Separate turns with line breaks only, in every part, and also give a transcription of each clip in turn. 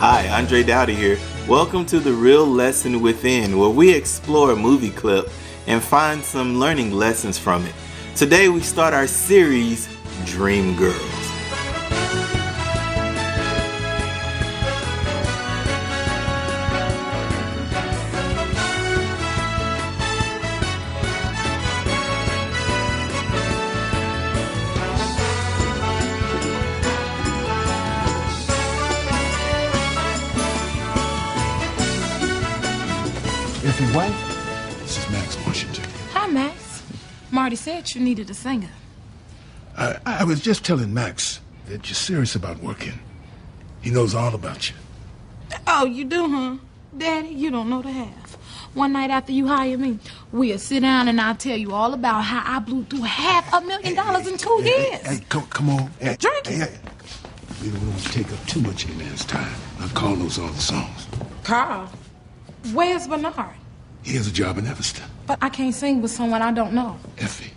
Hi, Andre Dowdy here. Welcome to The Real Lesson Within, where we explore a movie clip and find some learning lessons from it. Today we start our series, Dreamgirls.
If you wait, this is Max Washington.
Hi, Max. Marty said you needed a singer.
I was just telling Max that you're serious about working. He knows all about you.
Oh, you do, huh? Daddy, you don't know the half. One night after you hire me, we'll sit down and I'll tell you all about how I blew through $500,000 in 2 years.
Hey, come on. Hey,
Drink it.
Hey. We don't want to take up too much of your man's time. Carl knows all the songs.
Carl, where's Bernard?
He has a job in Evanston.
But I can't sing with someone I don't know.
Effie,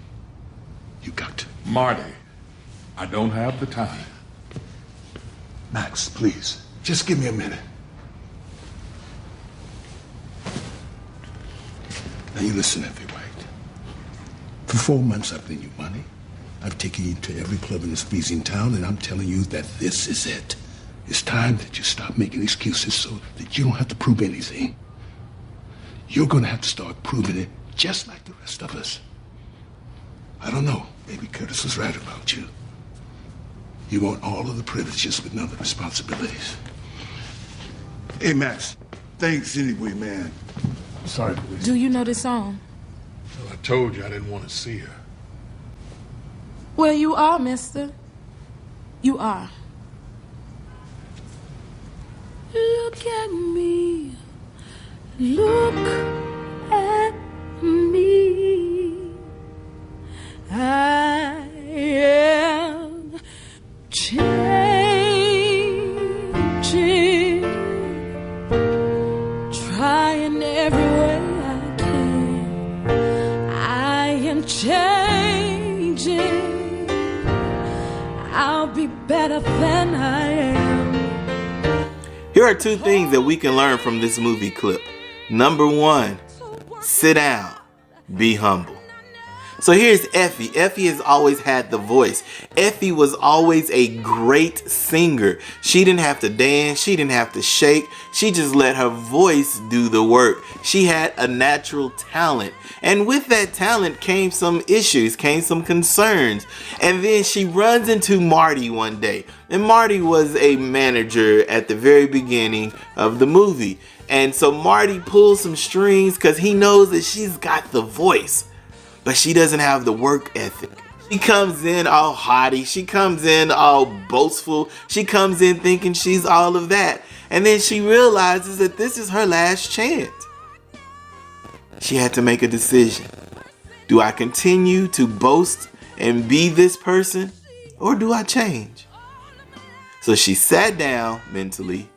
you got to.
Marty, I don't have the time.
Max, please, just give me a minute. Now you listen, Effie White. For 4 months I've lent you money. I've taken you to every club in this freezing town, and I'm telling you that this is it. It's time that you stop making excuses so that you don't have to prove anything. You're gonna have to start proving it just like the rest of us. I don't know, maybe Curtis was right about you. You want all of the privileges but none of the responsibilities. Hey, Max, thanks anyway, man. Sorry for this.
Do you know this song?
Well, I told you I didn't want to see her.
Well, you are, mister. You are. Look at me. Look at me. I am changing, trying every way I can. I am changing. I'll be better than I am.
Here are 2 things that we can learn from this movie clip. Number 1, sit down, be humble. So here's Effie. Effie has always had the voice. Effie was always a great singer. She didn't have to dance. She didn't have to shake. She just let her voice do the work. She had a natural talent. And with that talent came some issues, came some concerns. And then she runs into Marty one day. And Marty was a manager at the very beginning of the movie. And so Marty pulls some strings because he knows that she's got the voice, but she doesn't have the work ethic. She comes in all haughty. She comes in all boastful. She comes in thinking she's all of that. And then she realizes that this is her last chance. She had to make a decision. Do I continue to boast and be this person, or do I change? So she sat down mentally.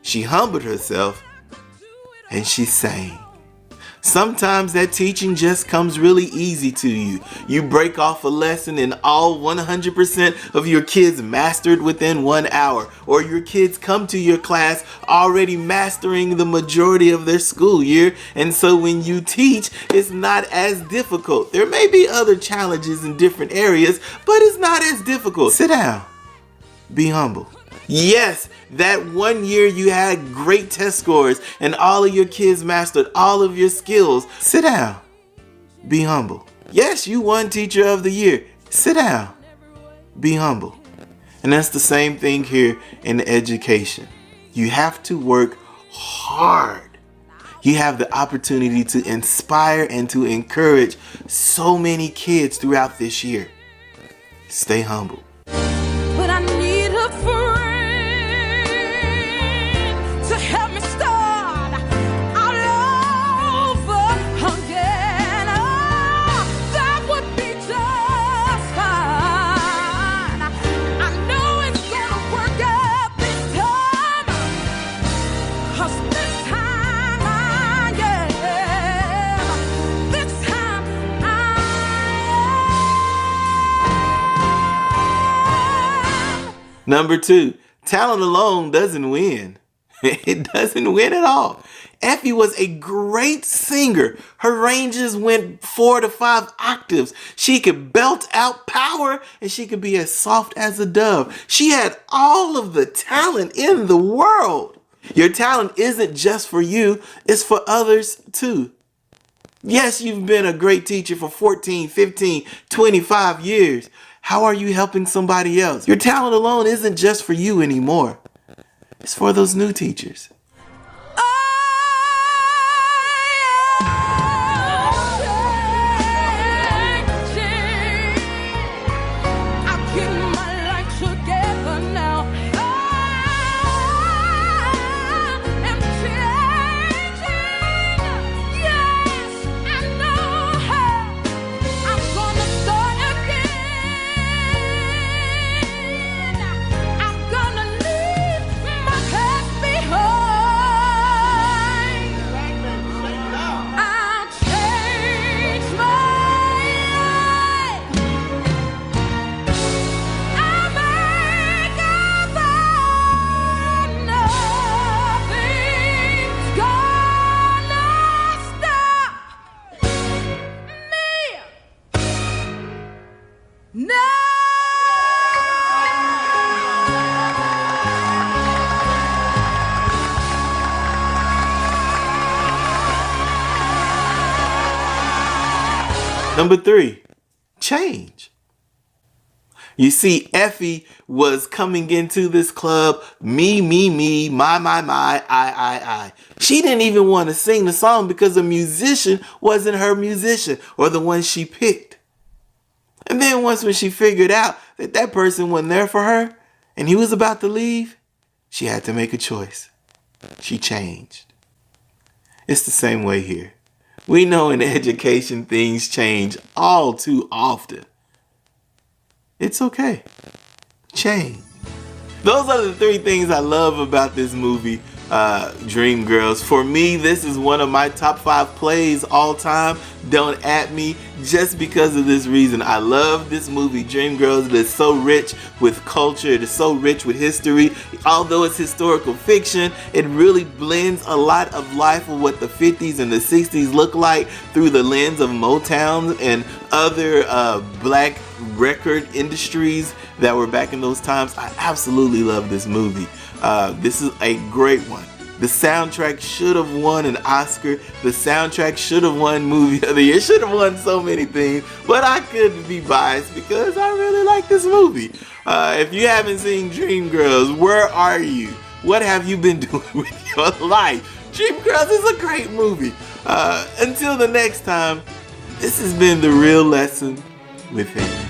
She humbled herself. And she sang. Sometimes that teaching just comes really easy to you. You break off a lesson and all 100% of your kids mastered within 1 hour. Or your kids come to your class already mastering the majority of their school year. And so when you teach, it's not as difficult. There may be other challenges in different areas, but it's not as difficult. Sit down. Be humble. Yes, that 1 year you had great test scores and all of your kids mastered all of your skills. Sit down. Be humble. Yes, you won Teacher of the Year. Sit down. Be humble. And that's the same thing here in education. You have to work hard. You have the opportunity to inspire and to encourage so many kids throughout this year. Stay humble.
But I need a friend to help me start all over again. Oh, that would be just fine. I know it's gonna work out this time, 'cause this time I am. This time I am.
Number 2, talent alone doesn't win. It doesn't win at all. Effie was a great singer. Her ranges went 4 to 5 octaves. She could belt out power and she could be as soft as a dove. She had all of the talent in the world. Your talent isn't just for you, it's for others too. Yes, you've been a great teacher for 14, 15, 25 years. How are you helping somebody else? Your talent alone isn't just for you anymore. It's for those new teachers. Number 3, change. You see, Effie was coming into this club, me, my, I. She didn't even want to sing the song because the musician wasn't her musician or the one she picked. And then once when she figured out that that person wasn't there for her and he was about to leave, she had to make a choice. She changed. It's the same way here. We know in education things change all too often. It's okay. Change. Those are the 3 things I love about this movie, Dreamgirls. For me, this is one of my top 5 plays all time. Don't at me, just because of this reason. I love this movie, Dreamgirls. It is so rich with culture. It is so rich with history. Although it's historical fiction, it really blends a lot of life of what the 50s and the 60s look like through the lens of Motown and other black record industries that were back in those times. I absolutely love this movie. This is a great one. The soundtrack should have won an Oscar. The soundtrack should have won Movie of the Year. Should have won so many things, but I couldn't be biased because I really like this movie. If you haven't seen Dreamgirls, where are you? What have you been doing with your life? Dreamgirls is a great movie. Until the next time, this has been The Real Lesson with him.